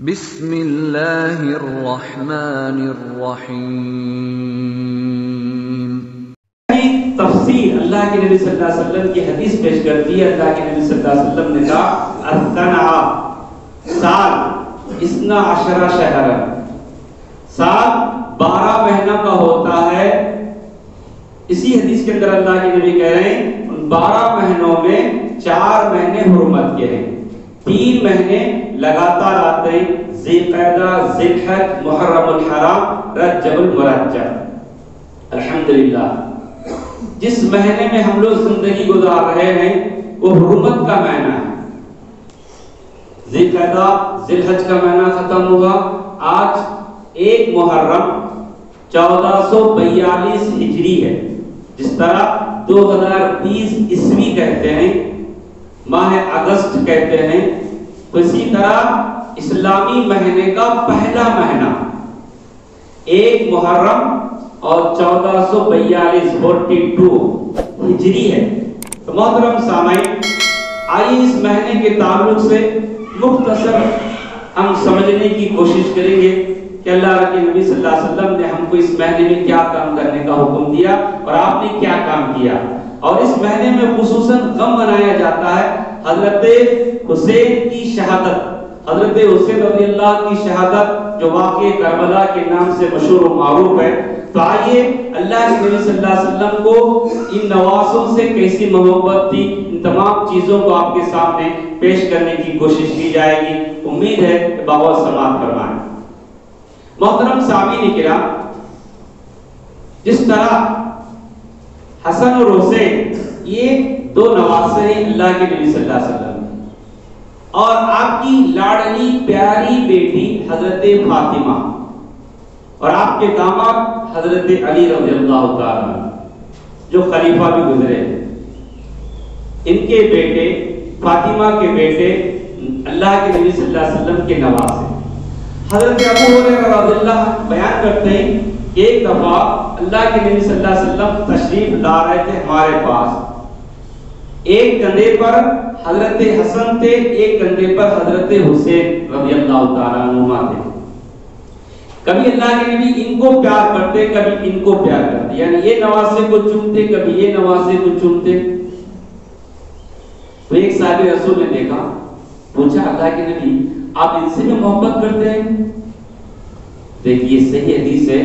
بسم اللہ الرحمن الرحیم۔ تفسیر اللہ کے نبی صلی اللہ علیہ وسلم کی حدیث پیش کرتی ہے۔ اللہ کے نبی صلی اللہ علیہ وسلم نے کہا الثنا سال 12 شہر، سال 12 مہینوں کا ہوتا ہے۔ اسی حدیث کے اندر اللہ کے نبی کہہ رہے ہیں ان 12 مہینوں میں 4 مہینے حرمت کے ہیں، 3 مہینے لگاتار آتے ہیں، ذی القعدہ، ذی الحج، محرم الحرام، رجب المرجب۔ الحمدللہ جس مہینے میں ہم لوگ زندگی گزار رہے ہیں وہ حرمت کا مہینہ ہے۔ ذی القعدہ، ذی الحج کا مہینہ ختم ہوا، آج 1 محرم 1442 ہجری ہے، جس طرح 2020 عیسوی کہتے ہیں، ماہ اگست کہتے ہیں، تو اسی طرح اسلامی مہینے کا پہلا مہینہ 1 محرم اور 1442 ہجری ہے۔ تو محترم سامعین، آئیے اس مہینے کے تعلق سے مختصر ہم سمجھنے کی کوشش کریں گے کہ اللہ کے نبی صلی اللہ علیہ وسلم نے ہم کو اس مہینے میں کیا کام کرنے کا حکم دیا اور آپ نے کیا کام کیا۔ اور اس مہینے میں خصوصاً غم منایا جاتا ہے حضرت حسین کی شہادت، حضرت حسین رضی اللہ کی شہادت جو واقعہ کربلا کے نام سے مشہور و معروف ہے۔ تو آئیے اللہ کے نبی صلی اللہ علیہ وسلم کو ان نواسوں سے کیسی محبت تھی، ان تمام چیزوں کو آپ کے سامنے پیش کرنے کی کوشش کی جائے گی۔ امید ہے کہ بابا سماعت فرمائیں۔ محترم سامعین کرام، جس طرح حسن اور حسین یہ 2 نواسے ہیں اللہ کے نبی صلی اللہ علیہ وسلم، اور آپ کی لاڈلی پیاری بیٹی حضرت فاطمہ اور آپ کے داماد حضرت علی رضی اللہ تعالیٰ جو خلیفہ بھی گزرے، ان کے بیٹے فاطمہ کے بیٹے اللہ کے نبی صلی اللہ علیہ وسلم کے نواسے۔ حضرت ابو ہریرہ رضی اللہ بیان کرتے ہیں کہ ایک دفعہ اللہ کے نبی صلی اللہ علیہ وسلم تشریف لا رہے تھے ہمارے پاس، ایک کندھے پر حضرت حسن تھے، ایک کندھے پر حضرت حسین رضی اللہ تعالیٰ عنہما تھے۔ کبھی اللہ کے نبی ان کو پیار کرتے، کبھی ان کو پیار کرتے، یعنی یہ نواسے کو چومتے، کبھی یہ نواسے کو چومتے۔ تو ایک صاحب رسول نے دیکھا، پوچھا اللہ کے نبی آپ ان سے بھی محبت کرتے ہیں؟ دیکھیے صحیح حدیث ہے،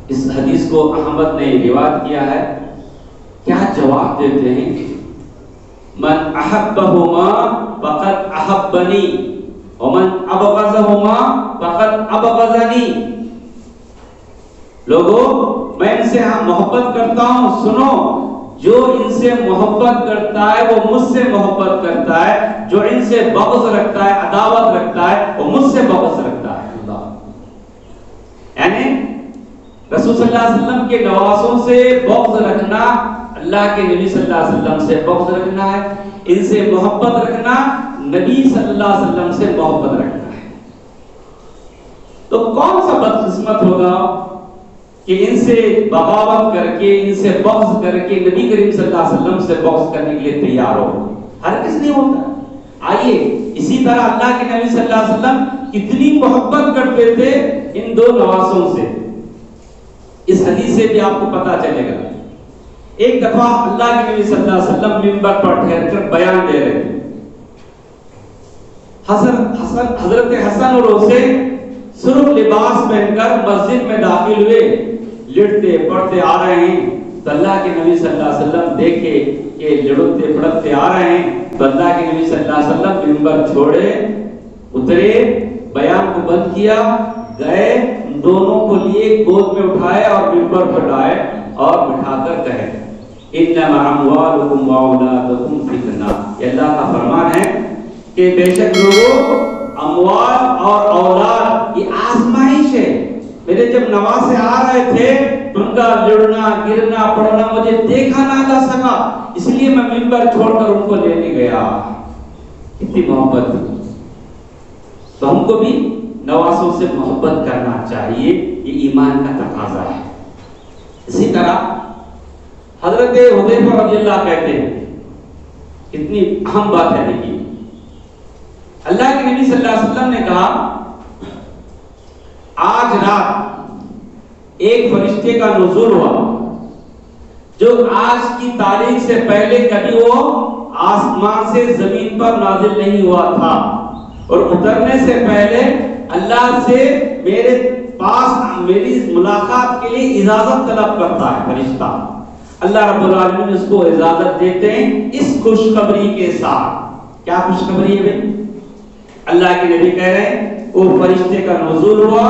اس حدیث کو احمد نے روایت کیا ہے، کیا جواب دیتے ہیں؟ من احبہما فقد احبنی ومن ابغضہما فقد ابغضنی۔ لوگوں میں ان سے محبت کرتا ہوں، سنو، جو ان سے محبت کرتا ہے وہ مجھ سے محبت کرتا ہے، جو ان سے بغض رکھتا ہے، عداوت رکھتا ہے، وہ مجھ سے بغض رکھتا ہے۔ اللہ یعنی رسول صلی اللہ علیہ وسلم کے نواسوں سے بغض رکھنا، اللہ کے نبی صلی اللہ علیہ وسلم سے بغض رکھنا ہے، ان سے محبت رکھنا نبی صلی اللہ علیہ وسلم سے محبت رکھنا ہے۔ تو کون سا بدقسمت ہوگا کہ ان سے بغاوت کر کے، ان سے بغض کر کے نبی کریم صلی اللہ علیہ وسلم سے بغض کرنے کے لیے تیار ہو؟ ہر کس نہیں ہوتا۔ آئیے اسی طرح اللہ کے نبی صلی اللہ علیہ وسلم کتنی محبت کرتے تھے ان 2 نواسوں سے، اس حدیث سے بھی آپ کو پتا چلے گا۔ ایک دفعہ اللہ کے نبی صلی اللہ علیہ وسلم منبر پر ٹھہر کر بیان دے رہے تھے، حضرت حسن اور حسین سرخ لباس پہن کر مسجد میں داخل ہوئے، لڑتے پڑھتے آ رہے ہیں۔ تو اللہ کے نبی صلی اللہ علیہ وسلم دیکھے کہ لڑتے پڑھتے آ رہے ہیں، تو اللہ کے نبی صلی اللہ علیہ وسلم منبر چھوڑے، اترے، بیان کو بند کیا، گئے، دونوں کو لیے گود میں اٹھائے اور منبر پر لائے اور بٹھا کر کہے انما اموالکم واولادکم فتنہ۔ یہ اللہ کا فرمان ہے کہ بے شک لوگوں اموال اور اولاد یہ آزمائش ہے۔ میرے جب نواسے آ رہے تھے تو ان کا لڑنا گرنا پڑنا مجھے دیکھا نہ جا سکا، اس لیے میں منبر چھوڑ کر ان کو لینے گیا۔ اتنی محبت۔ تو ہم کو بھی نواسوں سے محبت کرنا چاہیے، یہ ایمان کا تقاضا ہے۔ اسی طرح حضرت حذیفہ رضی اللہ کہتے ہیں، اتنی اہم بات ہے دیکھیے، اللہ کے نبی صلی اللہ علیہ وسلم نے کہا آج رات ایک فرشتے کا نزول ہوا جو آج کی تاریخ سے پہلے کبھی وہ آسمان سے زمین پر نازل نہیں ہوا تھا، اور اترنے سے پہلے اللہ سے میرے پاس میری ملاقات کے لیے اجازت طلب کرتا ہے فرشتہ۔ اللہ رب العالمین اس کو اجازت دیتے ہیں اس خوشخبری کے ساتھ۔ کیا خوشخبری ہے بھائی؟ اللہ کے نبی کہہ رہے ہیں وہ فرشتے کا نزول ہوا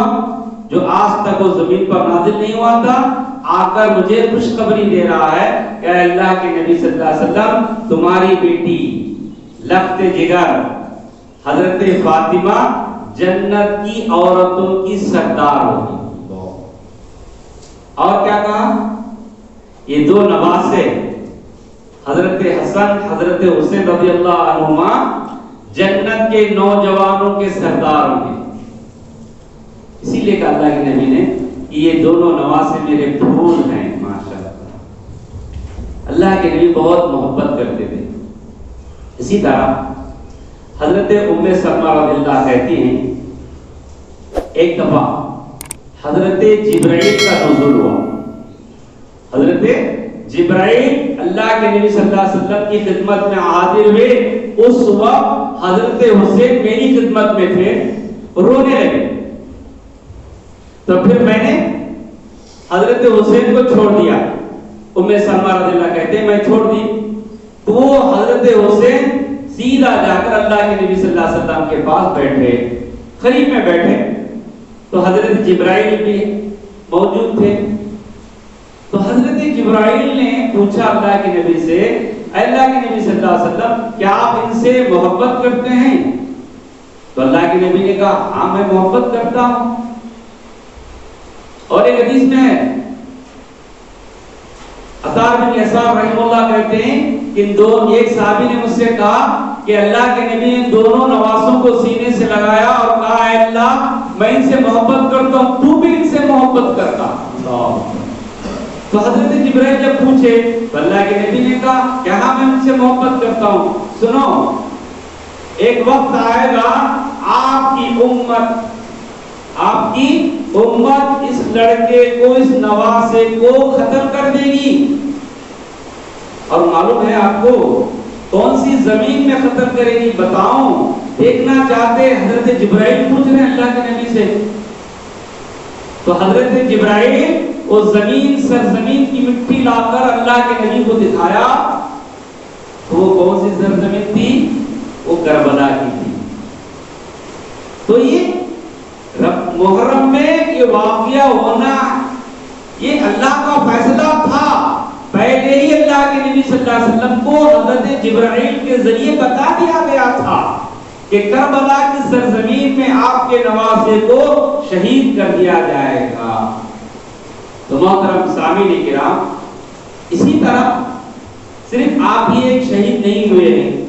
جو آج تک وہ زمین پر نازل نہیں ہوا تھا، آ کر مجھے خوشخبری دے رہا ہے کہ اللہ کے نبی صلی اللہ علیہ وسلم تمہاری بیٹی لخت جگر حضرت فاطمہ جنت کی عورتوں کی سردار ہوگی۔ اور کیا کہا؟ یہ دو نواسے حضرت حسن حضرت حسین رضی اللہ عنہما جنت کے نوجوانوں کے سردار ہوں گے۔ اسی لیے کہا اللہ کے نبی نے کہ یہ دونوں نواسے میرے پھول ہیں۔ ماشاءاللہ اللہ کے نبی بہت محبت کرتے تھے۔ اسی طرح حضرت ام سلمہ رضی اللہ کہتی ہیں ایک دفعہ حضرت جبرائیل کا نزول ہوا۔ حضرت جبرائیل اللہ کے نبی صلی اللہ علیہ وسلم کی خدمت میں حاضر ہوئے، اس وقت حضرت حسین میری خدمت میں تھے، رونے لگے۔ تو پھر میں نے حضرت حسین کو چھوڑ دیا۔ ام سلمہ رضی اللہ کہتے ہیں میں چھوڑ دی تو وہ حضرت حسین سیدھا جا کر اللہ کے نبی صلی اللہ علیہ وسلم کے پاس بیٹھے، قریب میں بیٹھے، تو حضرت جبرائیل بھی موجود تھے۔ تو حضرت جبرائیل نے پوچھا اللہ کے نبی سے، اے اللہ کے نبی صلی اللہ علیہ وسلم کیا آپ ان سے محبت کرتے ہیں؟ تو اللہ کے نبی نے کہا ہاں میں محبت کرتا ہوں۔ اور ایک حدیث میں عطار بن یسار رحمہ اللہ کہتے ہیں کہ ایک صحابی نے مجھ سے کہا کہ اللہ کے نبی نے دونوں نواسوں کو سینے سے لگایا اور کہا اے اللہ میں ان سے محبت کرتا ہوں، تو بھی ان سے محبت کرتا۔ تو حضرت جبرائیل جب پوچھے تو اللہ کے نبی نے کہا کہ ہاں میں ان سے محبت کرتا ہوں۔ سنو ایک وقت آئے گا آپ کی امت اس لڑکے کو اس نواسے کو ختم کر دے گی، اور معلوم ہے آپ کو کون سی زمین میں ختم کرے گی بتاؤں؟ دیکھنا چاہتے حضرت جبرائیل پوچھ رہے ہیں اللہ کے نبی سے۔ تو حضرت جبرائیل وہ زمین سرزمین کی مٹی لا کر اللہ کے نبی کو دکھایا، وہ کون سی سرزمین تھی؟ وہ کربلا کی تھی۔ تو یہ محرم میں یہ واقعہ ہونا یہ اللہ کا فیصلہ تھا، پہلے ہی اللہ کے نبی صلی اللہ علیہ وسلم کو حضرت جبرائیل کے ذریعے بتا دیا گیا تھا کہ کربلا کی سرزمین میں آپ کے نواسے کو شہید کر دیا جائے گا۔ تو محترم سامعین کرام، اسی طرح صرف آپ ہی ایک شہید نہیں ہوئے ہیں،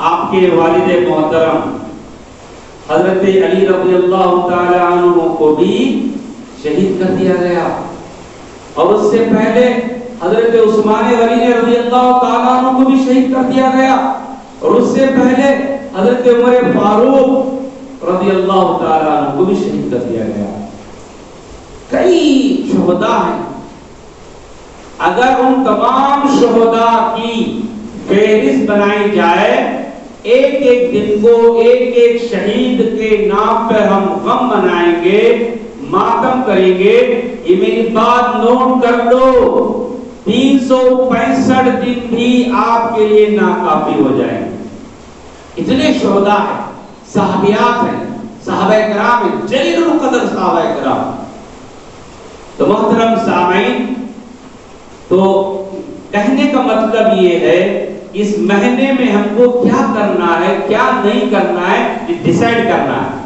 آپ کے والد محترم حضرت علی رضی اللہ تعالی عنہ کو بھی شہید کر دیا گیا، اور اس سے پہلے حضرت عثمان غنی رضی اللہ تعالی عنہ کو بھی شہید کر دیا گیا، اور اس سے پہلے حضرت عمر فاروق رضی اللہ تعالی عنہ کو بھی شہید کر دیا گیا۔ کئی شہداء ہیں، اگر ان تمام شہداء کی فہرست بنائی جائے، ایک ایک دن کو ایک ایک شہید کے نام پر ہم غم منائیں گے، ماتم کریں گے، یہ میری بات نوٹ کر لو، 365 دن بھی آپ کے لیے ناکافی ہو جائیں گے۔ اتنے شہداء ہیں، صحابیات ہیں، صحابہ کرام ہیں، جلیل القدر صحابہ کرام۔ تو محترم سامعین، تو کہنے کا مطلب یہ ہے اس مہینے میں ہم کو کیا کرنا ہے کیا نہیں کرنا ہے یہ ڈیسائیڈ کرنا ہے۔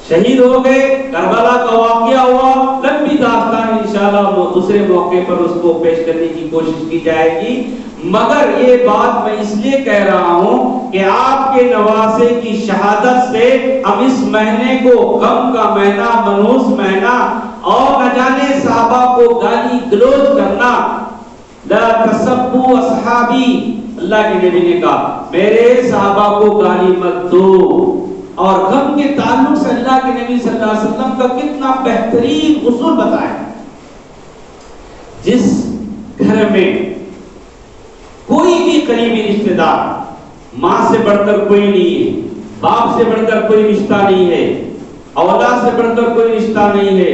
شہید ہو گئے، کربلا کا واقعہ ہوا، لمبی داستان انشاءاللہ دوسرے موقع پر اس کو پیش کرنے کی کوشش کی جائے گی، مگر یہ بات میں اس لیے کہہ رہا ہوں کہ آپ کے نواسے کی شہادت سے ہم اس مہینے کو غم کا مہینہ، منحوس مہینہ، اور نہ جانے صحابہ کو گالی گلوچ کرنا، لا تسبوا اصحابی اللہ کے نبی نے کہا میرے صحابہ کو گالی مت دو. اور غم کے تعلق سے اللہ کے نبی صلی اللہ علیہ وسلم کا کتنا بہترین اصول بتایا. جس گھر میں کوئی بھی قریبی رشتہ دار، ماں سے بڑھ کر کوئی نہیں ہے، باپ سے بڑھ کر کوئی رشتہ نہیں ہے، اولاد سے بڑھ کر کوئی رشتہ نہیں ہے،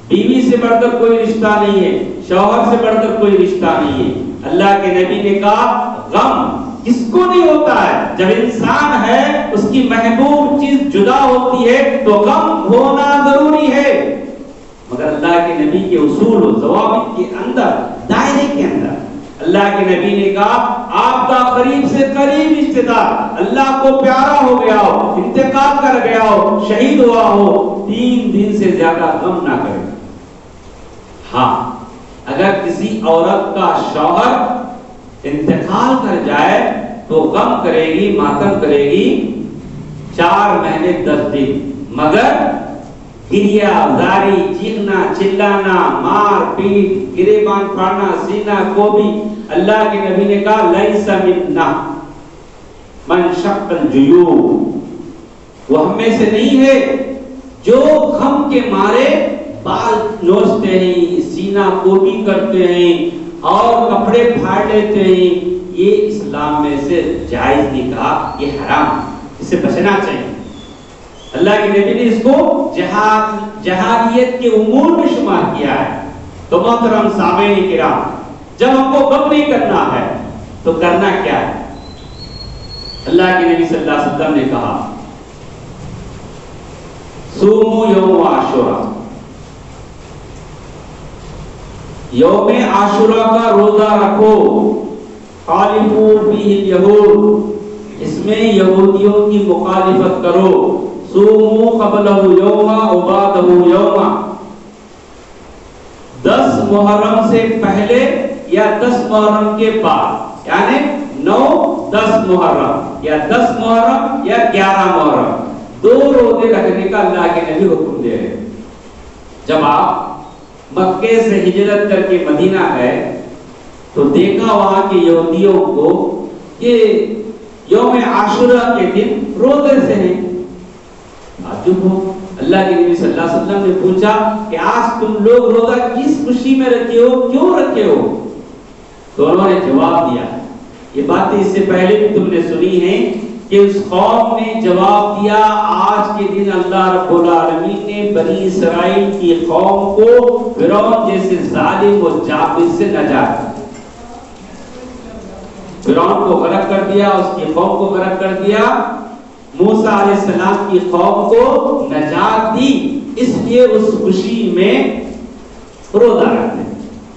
بیوی سے بڑھ کر کوئی رشتہ نہیں ہے، شوہر سے بڑھ کر کوئی رشتہ نہیں ہے. اللہ کے نبی نے کہا غم کس کو نہیں ہوتا ہے؟ جب انسان ہے اس کی محبوب چیز جدا ہوتی ہے تو غم ہونا ضروری ہے. مگر اللہ کے نبی کے اصول و ضوابط کے اندر، دائرے کے اندر اللہ کے نبی نے کہا آپ کا قریب سے قریب رشتہ دار اللہ کو پیارا ہو گیا ہو، انتقال کر گیا ہو، شہید ہوا ہو، 3 دن سے زیادہ غم نہ کرے. ہاں اگر کسی عورت کا شوہر انتقال کر جائے تو غم کرے گی، ماتم کرے گی 4 مہینے 10 دن. مگر گریا زاری، چیخنا چلانا، مار پیٹ، گریبان پھاڑنا، سینہ کو بھی اللہ کے نبی نے کہا لیس منا من شق الجیوب، وہ ہم میں سے نہیں ہے جو غم کے مارے بال نوچتے ہیں، سینہ کو بھی کرتے ہیں اور کپڑے پھاڑ لیتے ہیں. یہ اسلام میں سے جائز نہیں کہا، یہ حرام، اس سے بچنا چاہیے. اللہ کے نبی نے اس کو جہادیت کے امور میں شمار کیا ہے. تو محترم سامعین کرام، جب ہم کو غم نہیں کرنا ہے تو کرنا کیا ہے؟ اللہ کے نبی صلی اللہ علیہ وسلم نے کہا صوموا یوم عاشورا، یوم عاشورہ کا روزہ رکھو، خالفوا فیہ الیہود، اس میں یہودیوں کی مخالفت کرو. صوموا قبلہ یوما وبعدہ یوما، 10 محرم سے پہلے یا 10 محرم کے بعد، یعنی 9 10 محرم یا 10 محرم یا 11 محرم، 2 روزے رکھنے کا اللہ کے نبی حکم دے رہے. جب آپ مکے سے ہجرت کر کے مدینہ گئے تو دیکھا وہاں کے یہودیوں کو کہ یوم عاشورہ کے دن روزے سے ہیں. تعجب ہو. اللہ کے نبی صلی اللہ علیہ وسلم نے پوچھا کہ آج تم لوگ روزہ کس خوشی میں رکھے ہو، کیوں رکھے ہو؟ تو انہوں نے جواب دیا، یہ باتیں اس سے پہلے بھی تم نے سنی ہیں کہ اس قوم نے جواب دیا آج کے دن اللہ رب العالمین نے بنی اسرائیل کی قوم کو فرعون جیسے ظالم و جابر سے نجات دی. فرعون کو غرق کر دیا، اس کی قوم کو غرق کر دیا، موسیٰ علیہ السلام کی قوم کو نجات دی. اس لیے اس خوشی میں روزہ رکھتے ہیں.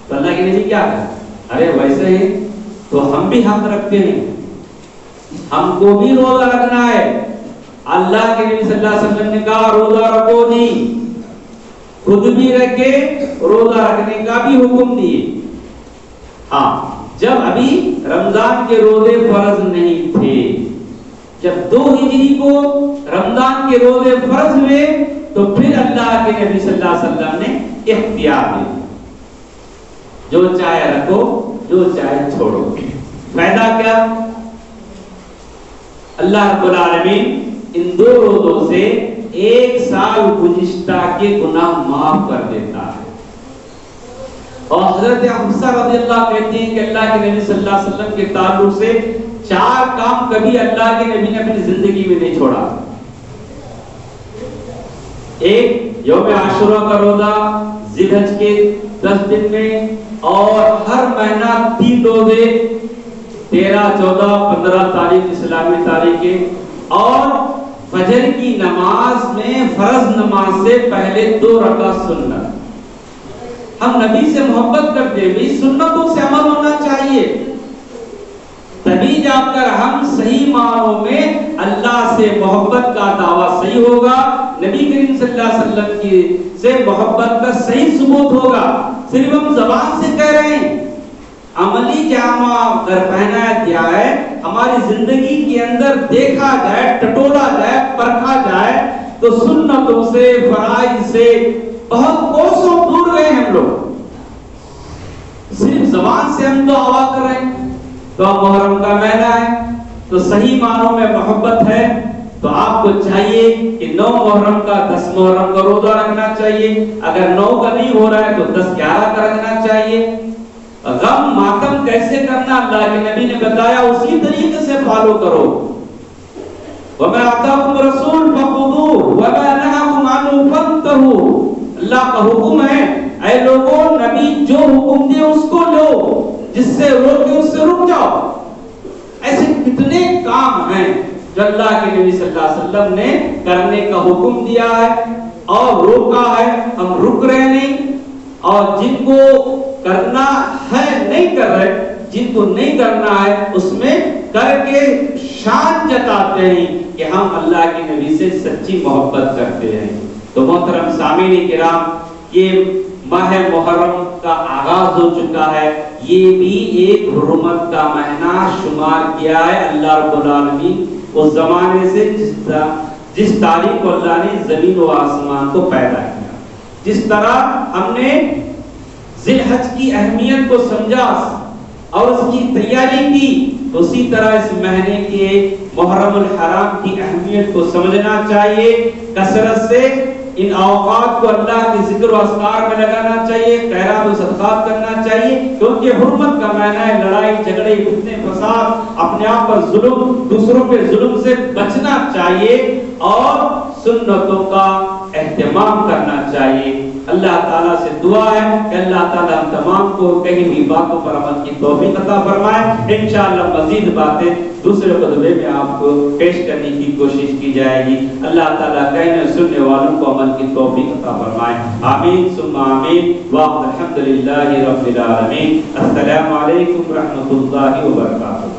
تو اللہ کے نبی کیا کہا؟ ارے ویسے ہی تو ہم بھی حق رکھتے ہیں، ہم کو بھی روزہ رکھنا ہے. اللہ کے نبی صلی اللہ علیہ وسلم نے کہا روزہ رکھو جی، خود بھی رکھے، روزہ رکھنے کا بھی حکم دیے. ہاں جب ابھی رمضان کے روزے فرض نہیں تھے، جب 2 ہجری کو رمضان کے روزے فرض ہوئے تو پھر اللہ کے نبی صلی اللہ علیہ وسلم نے اختیار دیا، جو چاہے رکھو، جو چاہے چھوڑو. فائدہ کیا؟ اللہ رب العالمین ان 2 روزوں سے 1 سال گزشتہ کے گناہ معاف کر دیتا ہے. اور حضرت حفصہ رضی اللہ کہتے ہیں کہ اللہ کے نبی صلی اللہ علیہ وسلم کے تعلق سے 4 کام کبھی اللہ کے نبی نے اپنی زندگی میں نہیں چھوڑا. ایک یوم عاشورہ کا روزہ ذی الحج کے 10 دن میں، اور ہر مہینہ 3 روزے 13 14 15 تاریخ اسلامی تاریخ کے، اور فجر کی نماز میں فرض نماز سے پہلے 2 رکعت سنت. ہم نبی سے محبت کرتے ہیں، سنتوں سے عمل ہونا چاہیے، تبھی جا کر ہم صحیح معنوں میں اللہ سے محبت کا دعویٰ صحیح ہوگا، نبی کریم صلی اللہ علیہ وسلم کی سے محبت کا صحیح ثبوت ہوگا. صرف ہم زبان سے کہہ رہے ہیں، عملی جامہ اگر پہنایا گیا ہے، ہماری زندگی کے اندر دیکھا جائے، ٹٹولا جائے، پرکھا جائے تو سنتوں سے، فرائض سے بہت کوسوں دور گئے ہم لوگ. صرف زبان سے ہم تو ہوا کر رہے ہیں. تو اب محرم کا مہینہ ہے تو صحیح معنوں میں محبت ہے تو آپ کو چاہیے کہ 9 محرم کا 10 محرم کا روزہ رکھنا چاہیے، اگر 9 کا نہیں ہو رہا ہے تو 10 11 کا رکھنا چاہیے۔ غم ماتم کیسے کرنا اللہ کے نبی نے بتایا، اسی طریقے سے فالو کرو۔ وَمَا آتَاكُمْ رَسُولٌ فَخُذُوهُ وَمَا نَهَاكُمْ عَنْهُ فَانْتَهُوا۔ اللہ کا حکم ہے اے لوگوں، نبی جو حکم دے اس کو لو، جس سے روکے اس سے رک جاؤ۔ ایسے کتنے کام ہیں جو اللہ کے نبی صلی اللہ علیہ وسلم نے کرنے کا حکم دیا ہے اور روکا ہے، ہم رک رہے نہیں، اور جن کو کرنا ہے نہیں کر رہے، جن کو نہیں کرنا ہے اس میں کر کے شان جتاتے ہیں کہ ہم اللہ کے نبی سے سچی محبت کرتے ہیں۔ تو محترم سامعین کرام، یہ ماہ محرم کا آغاز ہو چکا ہے، یہ بھی ایک حرمت کا مہینہ شمار کیا ہے اللہ رب العالمین اس زمانے سے جس تاریخ کو اللہ نے زمین و آسمان کو پیدا کیا۔ جس طرح ہم نے ذی الحج کی اہمیت کو سمجھا اور اس کی تیاری کی، تو اسی طرح اس مہینے کے محرم الحرام کی اہمیت کو سمجھنا چاہیے، کثرت سے ان اوقات کو اللہ کے ذکر و اذکار میں لگانا چاہیے، خیرات و صدقات کرنا چاہیے، کیونکہ حرمت کا مہینہ ہے، لڑائی جھگڑے فتنے فساد، اپنے آپ پر ظلم، دوسروں پہ ظلم سے بچنا چاہیے اور سنتوں کا اہتمام کرنا چاہیے۔ اللہ تعالیٰ سے دعا ہے کہ اللہ تعالیٰ ہم تمام کو کہیں بھی باتوں پر عمل کی توفیق عطا فرمائے۔ انشاءاللہ مزید باتیں دوسرے خطبے میں آپ کو پیش کرنے کی کوشش کی جائے گی۔ اللہ تعالیٰ کہنے سننے والوں کو عمل کی توفیق عطا فرمائے۔ آمین ثم آمین الحمدللہ رب العالمین۔ السلام علیکم ورحمۃ اللہ وبرکاتہ۔